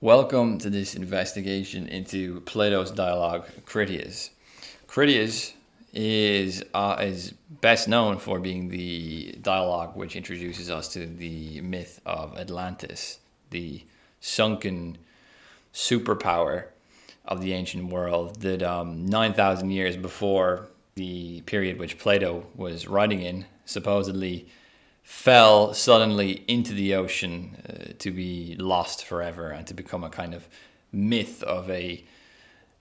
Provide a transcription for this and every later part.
Welcome to this investigation into Plato's dialogue, Critias. Critias is best known for being the dialogue which introduces us to the myth of Atlantis, the sunken superpower of the ancient world that 9,000 years before the period which Plato was writing in supposedly fell suddenly into the ocean to be lost forever and to become a kind of myth of a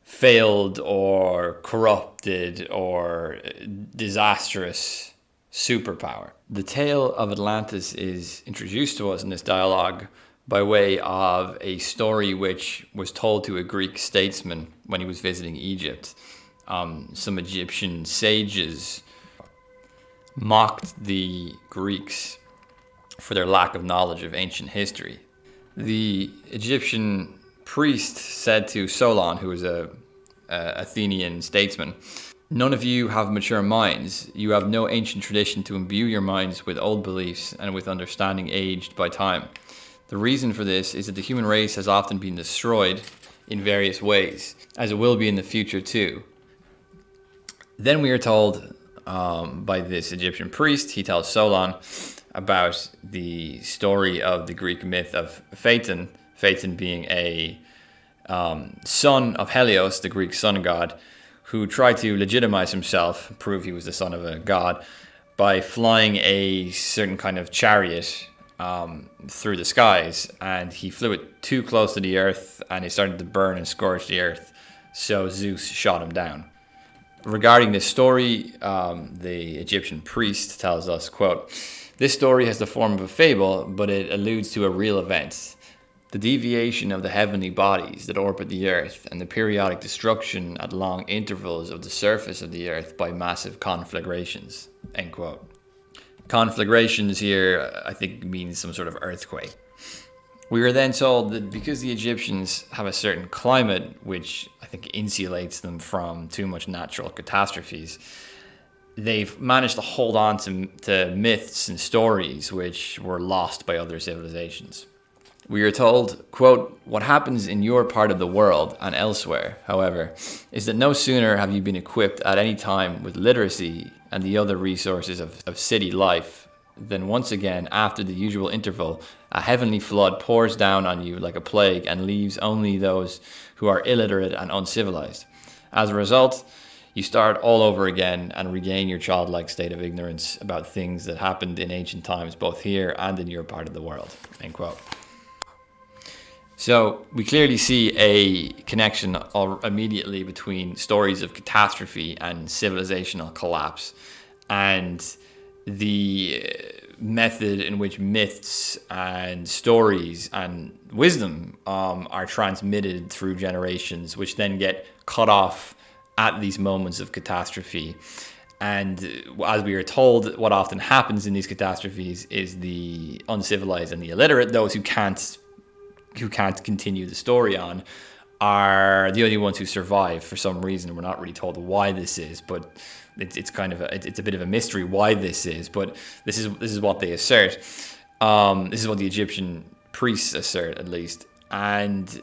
failed or corrupted or disastrous superpower. The tale of Atlantis is introduced to us in this dialogue by way of a story which was told to a Greek statesman when he was visiting Egypt. Some Egyptian sages mocked the Greeks for their lack of knowledge of ancient history. The Egyptian priest said to Solon, who was a Athenian statesman, "None of you have mature minds. You have no ancient tradition to imbue your minds with old beliefs and with understanding aged by time. The reason for this is that the human race has often been destroyed in various ways, as it will be in the future too." Then we are told by this Egyptian priest, he tells Solon about the story of the Greek myth of Phaeton, Phaeton being a son of Helios, the Greek sun god, who tried to legitimize himself, prove he was the son of a god, by flying a certain kind of chariot through the skies, and he flew it too close to the earth, and it started to burn and scorch the earth, so Zeus shot him down. Regarding this story, the Egyptian priest tells us, quote, "This story has the form of a fable, but it alludes to a real event. The deviation of the heavenly bodies that orbit the earth and the periodic destruction at long intervals of the surface of the earth by massive conflagrations." End quote. Conflagrations here, I think, means some sort of earthquake. We were then told that because the Egyptians have a certain climate, which I think insulates them from too much natural catastrophes, they've managed to hold on to myths and stories which were lost by other civilizations. We are told, quote, "What happens in your part of the world and elsewhere, however, is that no sooner have you been equipped at any time with literacy and the other resources of city life than once again, after the usual interval, a heavenly flood pours down on you like a plague and leaves only those who are illiterate and uncivilized. As a result, you start all over again and regain your childlike state of ignorance about things that happened in ancient times, both here and in your part of the world." End quote. So we clearly see a connection immediately between stories of catastrophe and civilizational collapse, and the method in which myths and stories and wisdom are transmitted through generations, which then get cut off at these moments of catastrophe. And as we are told, what often happens in these catastrophes is the uncivilized and the illiterate, those who can't continue the story on, are the only ones who survive for some reason. We're not really told why this is, but it's kind of it's a bit of a mystery why this is. But this is what they assert. This is what the Egyptian priests assert, at least. And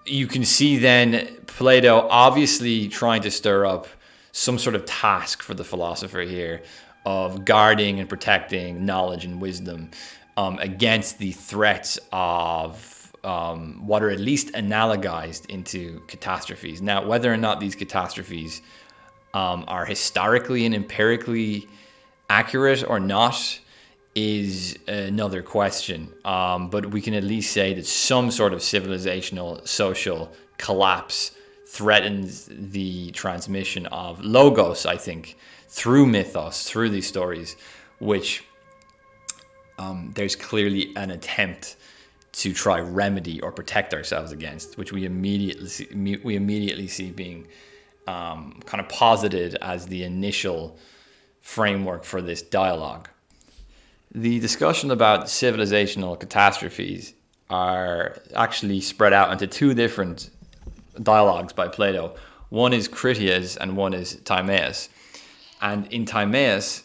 you can see then Plato obviously trying to stir up some sort of task for the philosopher here of guarding and protecting knowledge and wisdom against the threats of what are at least analogized into catastrophes. Now, whether or not these catastrophes are historically and empirically accurate or not is another question. But we can at least say that some sort of civilizational social collapse threatens the transmission of logos, I think, through mythos, through these stories, which there's clearly an attempt to try remedy or protect ourselves against, which we immediately see being kind of posited as the initial framework for this dialogue. The discussion about civilizational catastrophes are actually spread out into two different dialogues by Plato. One is Critias and one is Timaeus. And in Timaeus,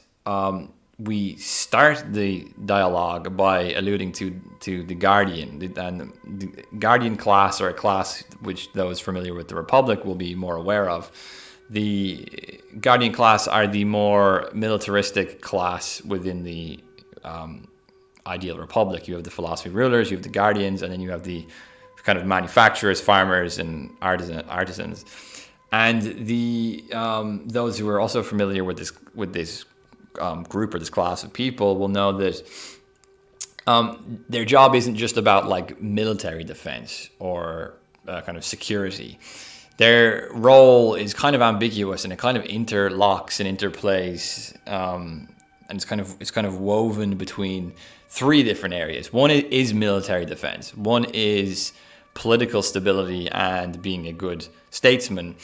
we start the dialogue by alluding to the Guardian, and the Guardian class, or a class which those familiar with the Republic will be more aware of. The Guardian class are the more militaristic class within the ideal Republic. You have the philosophy rulers, you have the Guardians, and then you have the kind of manufacturers, farmers, and artisans. And the those who are also familiar with this group or this class of people will know that their job isn't just about like military defense or kind of security. Their role is kind of ambiguous, and it kind of interlocks and interplays, and it's kind of woven between three different areas. One is military defense. One is political stability and being a good statesman,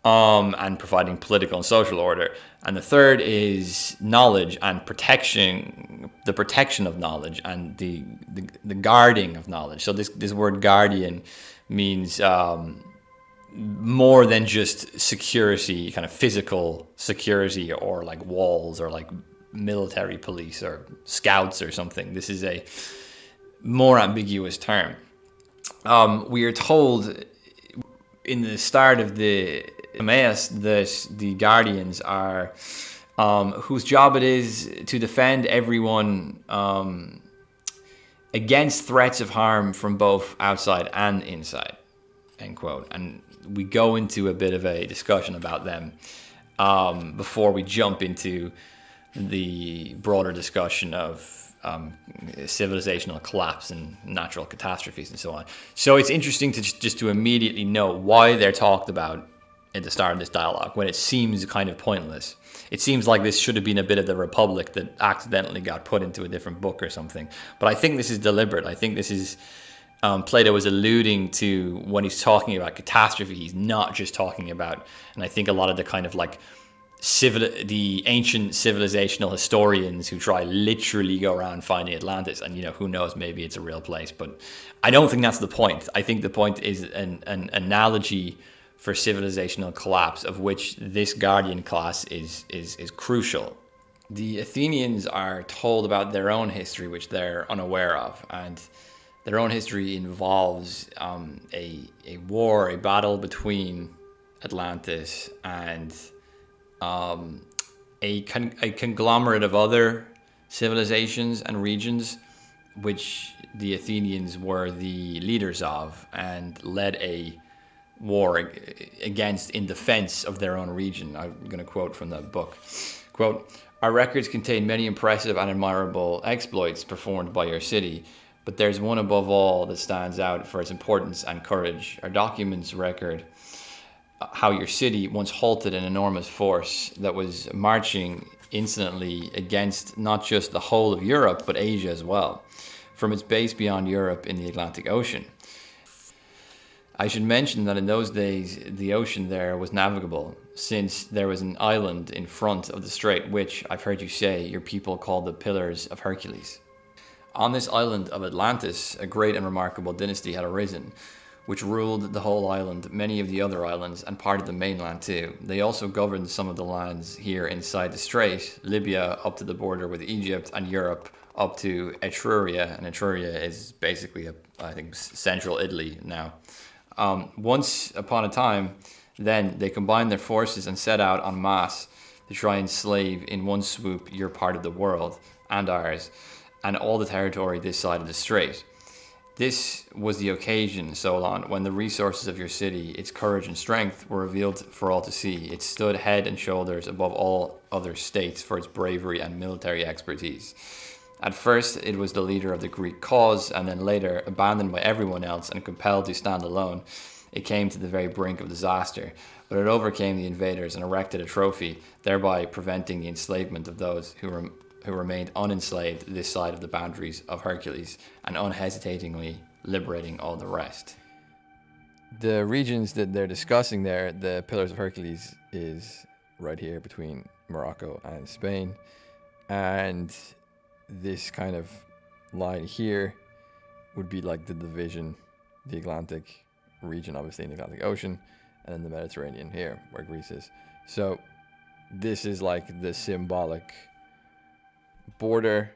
and providing political and social order. And the third is knowledge and protection, the protection of knowledge and the guarding of knowledge. So this word guardian means more than just security, kind of physical security, or like walls, or like military police or scouts or something. This is a more ambiguous term. We are told in the start of the Emmaus that the Guardians are whose job it is to defend everyone against threats of harm from both outside and inside, end quote. And we go into a bit of a discussion about them before we jump into the broader discussion of civilizational collapse and natural catastrophes and so on. So it's interesting to just to immediately know why they're talked about at the start of this dialogue, when it seems kind of pointless. It seems like this should have been a bit of the Republic that accidentally got put into a different book or something. But I think this is deliberate. I think this is Plato is alluding to, when he's talking about catastrophe, he's not just talking about, and I think a lot of the kind of like the ancient civilizational historians who try literally go around finding Atlantis, and who knows, maybe it's a real place, but I don't think that's the point. I think the point is an analogy for civilizational collapse, of which this Guardian class is crucial. The Athenians are told about their own history, which they're unaware of, and their own history involves a war, a battle between Atlantis and a conglomerate of other civilizations and regions, which the Athenians were the leaders of, and led a war against in defense of their own region. I'm going to quote from the book. Quote, "Our records contain many impressive and admirable exploits performed by your city, but there's one above all that stands out for its importance and courage. Our documents record how your city once halted an enormous force that was marching insolently against not just the whole of Europe, but Asia as well, from its base beyond Europe in the Atlantic Ocean. I should mention that in those days, the ocean there was navigable, since there was an island in front of the strait, which, I've heard you say, your people called the Pillars of Hercules. On this island of Atlantis, a great and remarkable dynasty had arisen, which ruled the whole island, many of the other islands, and part of the mainland too. They also governed some of the lands here inside the strait, Libya up to the border with Egypt, and Europe up to Etruria, and Etruria is basically, I think, central Italy now. Once upon a time, then, they combined their forces and set out en masse to try and enslave in one swoop your part of the world, and ours, and all the territory this side of the strait. This was the occasion, Solon, when the resources of your city, its courage and strength, were revealed for all to see. It stood head and shoulders above all other states for its bravery and military expertise. At first, it was the leader of the Greek cause, and then later, abandoned by everyone else and compelled to stand alone, it came to the very brink of disaster. But it overcame the invaders and erected a trophy, thereby preventing the enslavement of those who remained unenslaved this side of the boundaries of Hercules, and unhesitatingly liberating all the rest." The regions that they're discussing there, the Pillars of Hercules, is right here between Morocco and Spain, and this kind of line here would be like the division, the Atlantic region, obviously in the Atlantic Ocean, and then the Mediterranean here, where Greece is. So this is like the symbolic border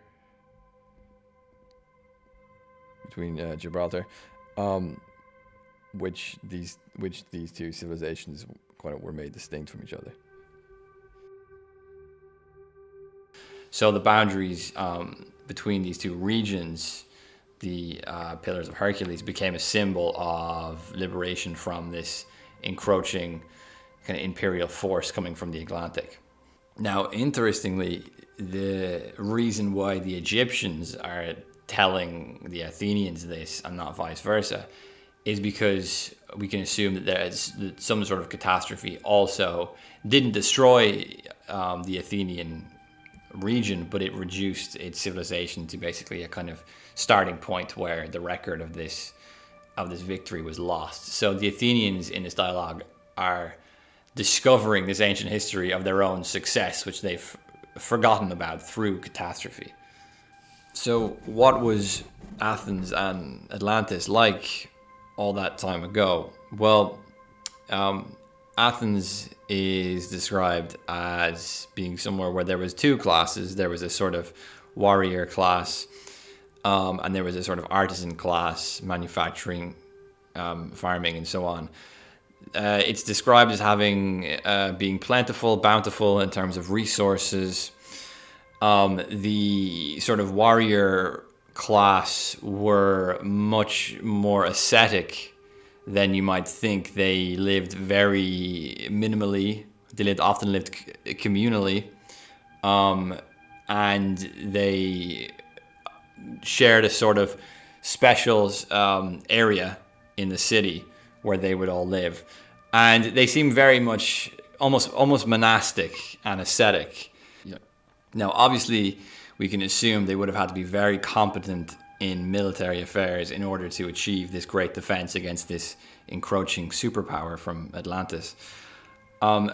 between Gibraltar, which these two civilizations kind of were made distinct from each other. So the boundaries between these two regions, the Pillars of Hercules, became a symbol of liberation from this encroaching kind of imperial force coming from the Atlantic. Now, interestingly, the reason why the Egyptians are telling the Athenians this and not vice versa is because we can assume that there's some sort of catastrophe also didn't destroy the Athenian region, but it reduced its civilization to basically a kind of starting point where the record of this victory was lost. So the Athenians in this dialogue are discovering this ancient history of their own success, which they've forgotten about through catastrophe. So what was Athens and Atlantis like all that time ago? Well, Athens is described as being somewhere where there was two classes. There was a sort of warrior class, and there was a sort of artisan class, manufacturing, farming, and so on. It's described as having being plentiful, bountiful in terms of resources. The sort of warrior class were much more ascetic than you might think. They lived very minimally. They often lived communally, and they shared a sort of special area in the city where they would all live, and they seem very much almost monastic and ascetic. Now, obviously, we can assume they would have had to be very competent in military affairs in order to achieve this great defense against this encroaching superpower from Atlantis. And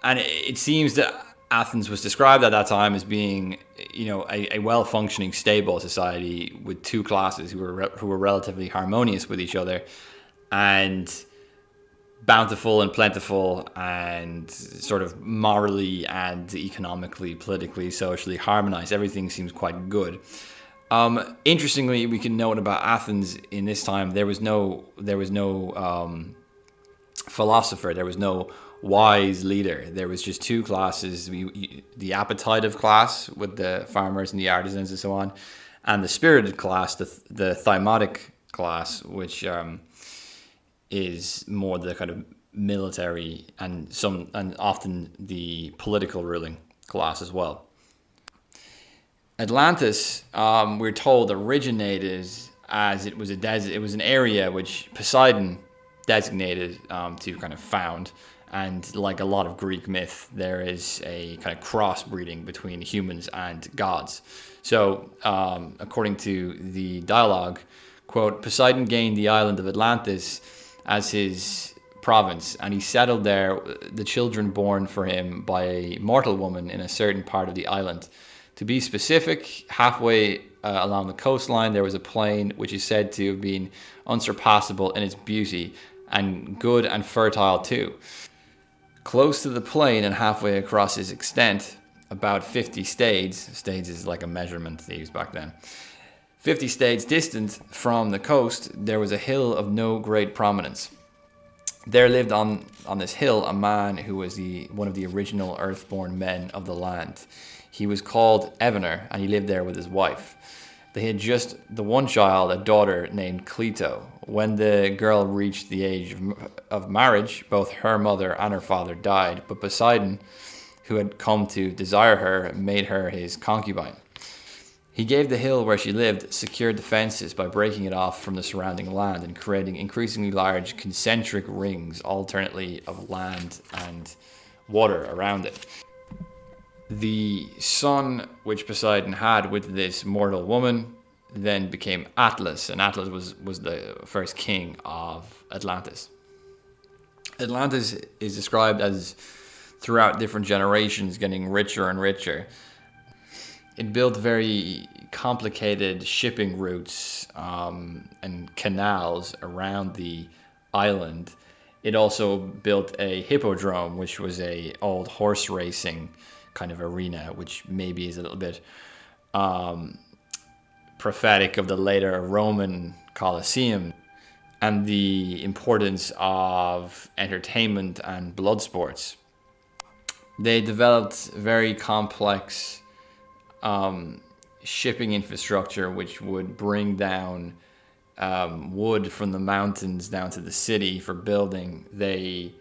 it seems that Athens was described at that time as being, a well-functioning, stable society with two classes who were relatively harmonious with each other, and bountiful and plentiful, and sort of morally and economically, politically, socially harmonized. Everything seems quite good. Interestingly, we can note about Athens in this time, there was no philosopher, there was no wise leader. There was just two classes: the appetitive class with the farmers and the artisans and so on, and the spirited class, the thymotic class, which is more the kind of military and often the political ruling class as well. Atlantis, we're told, originated as it was an area which Poseidon designated to kind of found. And like a lot of Greek myth, there is a kind of crossbreeding between humans and gods. So, according to the dialogue, quote, Poseidon gained the island of Atlantis as his province, and he settled there the children born for him by a mortal woman in a certain part of the island. To be specific, halfway along the coastline, there was a plain which is said to have been unsurpassable in its beauty, and good and fertile too. Close to the plain and halfway across its extent, about 50 stades, stades is like a measurement they used back then, 50 stades distant from the coast, there was a hill of no great prominence. There lived on this hill a man who was one of the original earthborn men of the land. He was called Evener, and he lived there with his wife. They had just the one child, a daughter named Cleito. When the girl reached the age of marriage, both her mother and her father died, but Poseidon, who had come to desire her, made her his concubine. He gave the hill where she lived secured defenses by breaking it off from the surrounding land and creating increasingly large concentric rings, alternately of land and water around it. The son which Poseidon had with this mortal woman then became Atlas, and Atlas was the first king of Atlantis. Atlantis is described as, throughout different generations, getting richer and richer. It built very complicated shipping routes and canals around the island. It also built a hippodrome, which was a old horse racing kind of arena, which maybe is a little bit prophetic of the later Roman Colosseum and the importance of entertainment and blood sports. They developed very complex shipping infrastructure, which would bring down wood from the mountains down to the city for building. They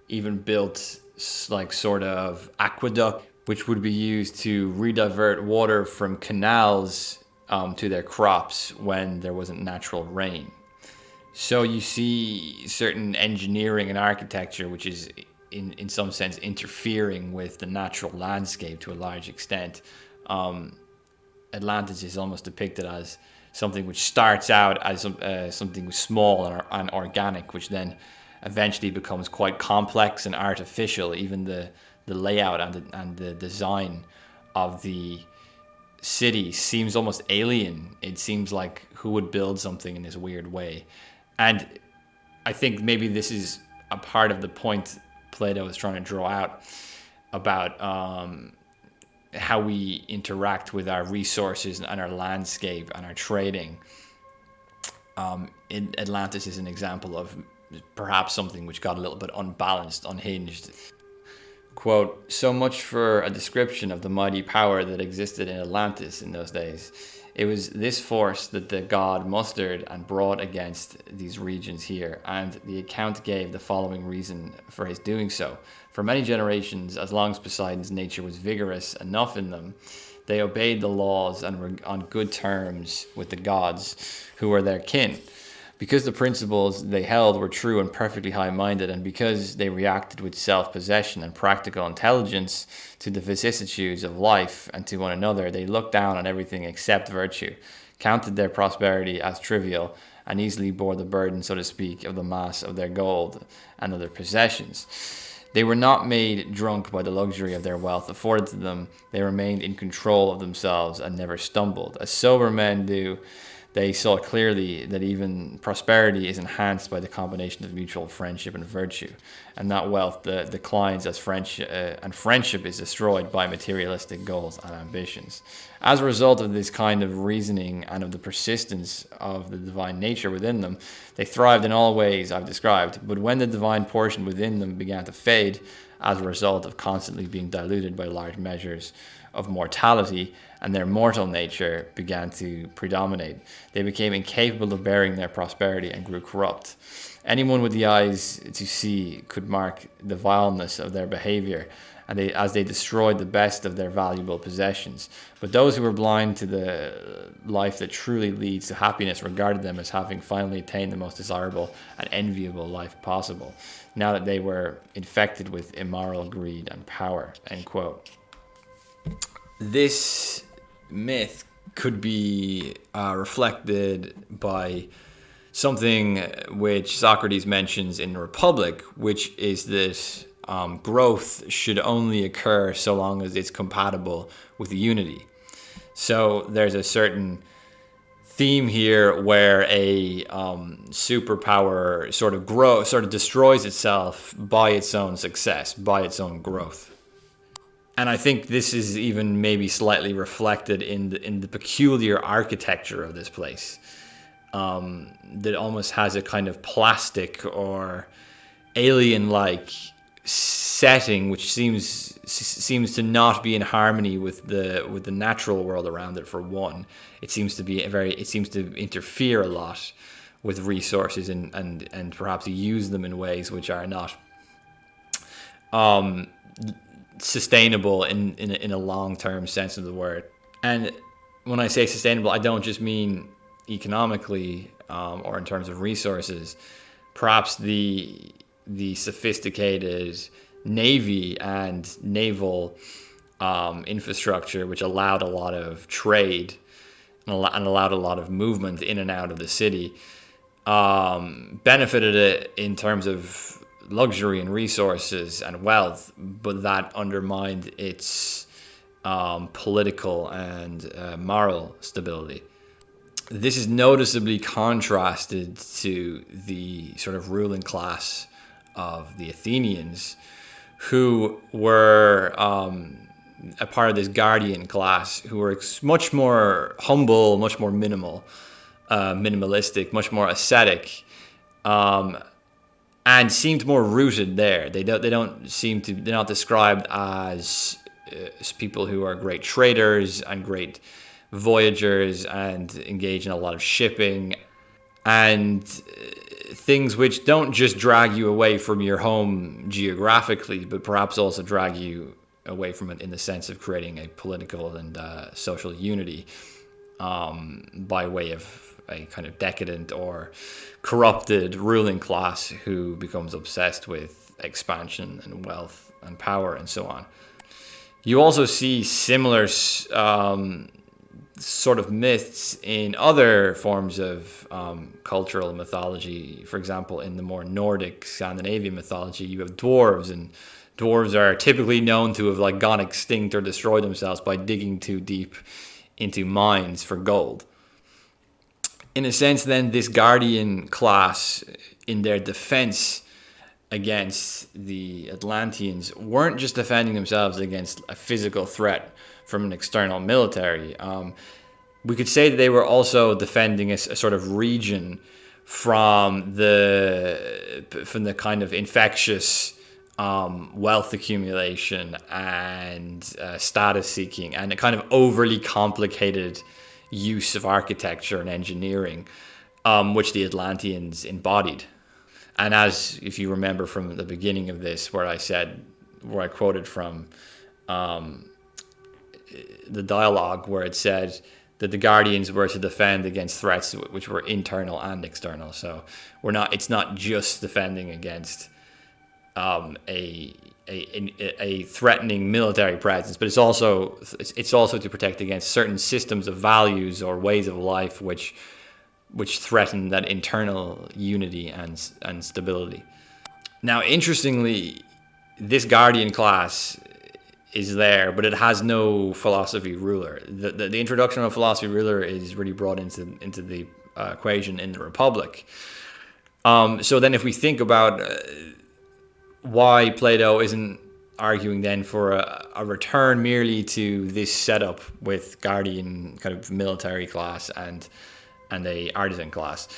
even built like sort of aqueduct, which would be used to redivert water from canals to their crops when there wasn't natural rain. So you see certain engineering and architecture, which is in some sense interfering with the natural landscape to a large extent. Atlantis is almost depicted as something which starts out as something small and organic, which then eventually becomes quite complex and artificial. Even the layout and the design of the city seems almost alien. It seems like who would build something in this weird way. And I think maybe this is a part of the point Plato is trying to draw out about how we interact with our resources and our landscape and our trading. Atlantis is an example of perhaps something which got a little bit unbalanced, unhinged. Quote, so much for a description of the mighty power that existed in Atlantis in those days. It was this force that the god mustered and brought against these regions here, and the account gave the following reason for his doing so. For many generations, as long as Poseidon's nature was vigorous enough in them, they obeyed the laws and were on good terms with the gods, who were their kin. Because the principles they held were true and perfectly high-minded, and because they reacted with self-possession and practical intelligence to the vicissitudes of life and to one another, they looked down on everything except virtue, counted their prosperity as trivial, and easily bore the burden, so to speak, of the mass of their gold and of their possessions. They were not made drunk by the luxury of their wealth afforded to them. They remained in control of themselves and never stumbled, as sober men do. They saw clearly that even prosperity is enhanced by the combination of mutual friendship and virtue, and that wealth declines as friendship, and friendship is destroyed by materialistic goals and ambitions. As a result of this kind of reasoning and of the persistence of the divine nature within them, they thrived in all ways I've described. But when the divine portion within them began to fade, as a result of constantly being diluted by large measures of mortality, and their mortal nature began to predominate, they became incapable of bearing their prosperity and grew corrupt. Anyone with the eyes to see could mark the vileness of their behavior, and as they destroyed the best of their valuable possessions. But those who were blind to the life that truly leads to happiness regarded them as having finally attained the most desirable and enviable life possible, now that they were infected with immoral greed and power. End quote. This myth could be reflected by something which Socrates mentions in the Republic, which is that growth should only occur so long as it's compatible with unity. So there's a certain theme here where a superpower sort of destroys itself by its own success, by its own growth. And I think this is even maybe slightly reflected in the peculiar architecture of this place, that almost has a kind of plastic or alien-like setting, which seems to not be in harmony with the natural world around it. For one, it seems to interfere a lot with resources and perhaps use them in ways which are not sustainable in a long-term sense of the word. And when I say sustainable, I don't just mean economically or in terms of resources. Perhaps the sophisticated navy and naval infrastructure, which allowed a lot of trade and allowed a lot of movement in and out of the city, benefited it in terms of luxury and resources and wealth, but that undermined its political and moral stability. This is noticeably contrasted to the sort of ruling class of the Athenians, who were a part of this guardian class who were much more humble, much more minimalistic, much more ascetic, and seemed more rooted there. They're not described as people who are great traders and great voyagers and engage in a lot of shipping and things which don't just drag you away from your home geographically, but perhaps also drag you away from it in the sense of creating a political and social unity by way of a kind of decadent or corrupted ruling class who becomes obsessed with expansion and wealth and power and so on. You also see similar sort of myths in other forms of cultural mythology. For example, in the more Nordic Scandinavian mythology, you have dwarves, and dwarves are typically known to have like gone extinct or destroyed themselves by digging too deep into mines for gold. In a sense, then, this guardian class, in their defense against the Atlanteans, weren't just defending themselves against a physical threat from an external military. We could say that they were also defending a sort of region from the kind of infectious wealth accumulation and status seeking and a kind of overly complicated use of architecture and engineering, which the Atlanteans embodied. And as, if you remember from the beginning of this, where I quoted from the dialogue, where it said that the Guardians were to defend against threats which were internal and external. So it's not just defending against a threatening military presence, but it's also to protect against certain systems of values or ways of life which threaten that internal unity and stability. Now, interestingly, this guardian class is there, but it has no philosophy ruler. The introduction of a philosophy ruler is really brought into the equation in the Republic. So then, if we think about why Plato isn't arguing then for a return merely to this setup with guardian kind of military class and a artisan class,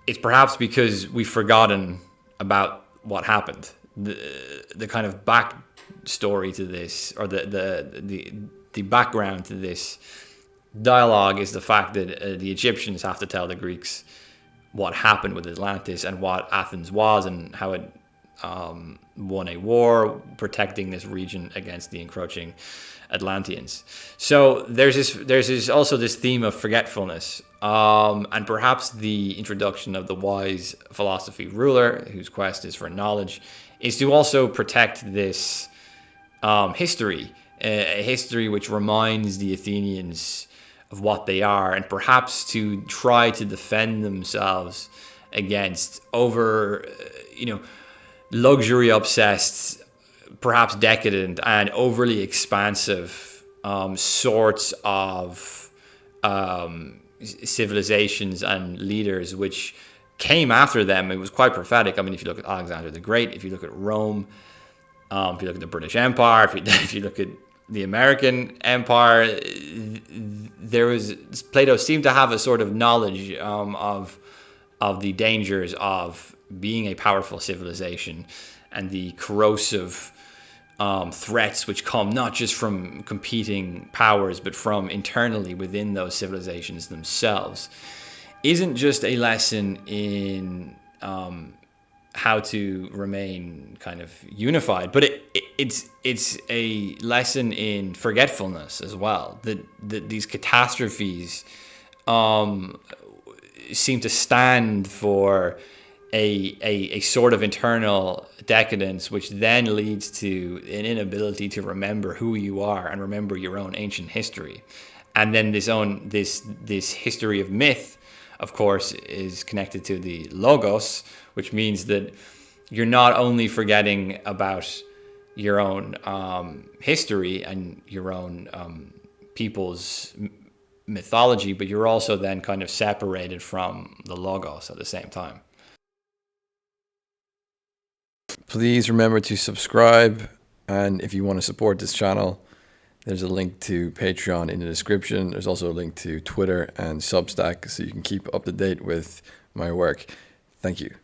it's perhaps because we've forgotten about what happened. The kind of backstory to this, or the background to this dialogue, is the fact that the Egyptians have to tell the Greeks what happened with Atlantis and what Athens was and how it won a war protecting this region against the encroaching Atlanteans. So there's also this theme of forgetfulness, and perhaps the introduction of the wise philosophy ruler, whose quest is for knowledge, is to also protect this history, a history which reminds the Athenians of what they are, and perhaps to try to defend themselves against luxury obsessed, perhaps decadent and overly expansive sorts of civilizations and leaders which came after them. It was quite prophetic. I mean, if you look at Alexander the Great, if you look at Rome, if you look at the British Empire, if you look at the American Empire, Plato seemed to have a sort of knowledge of the dangers of being a powerful civilization and the corrosive threats which come not just from competing powers but from internally within those civilizations themselves. Isn't just a lesson in how to remain kind of unified, but it's a lesson in forgetfulness as well. That these catastrophes seem to stand for a sort of internal decadence, which then leads to an inability to remember who you are and remember your own ancient history. And then this history of myth, of course, is connected to the logos, which means that you're not only forgetting about your own history and your own people's mythology, but you're also then kind of separated from the logos at the same time. Please remember to subscribe And if you want to support this channel, there's a link to Patreon in the description. There's also a link to Twitter and Substack, so you can keep up to date with my work. Thank you.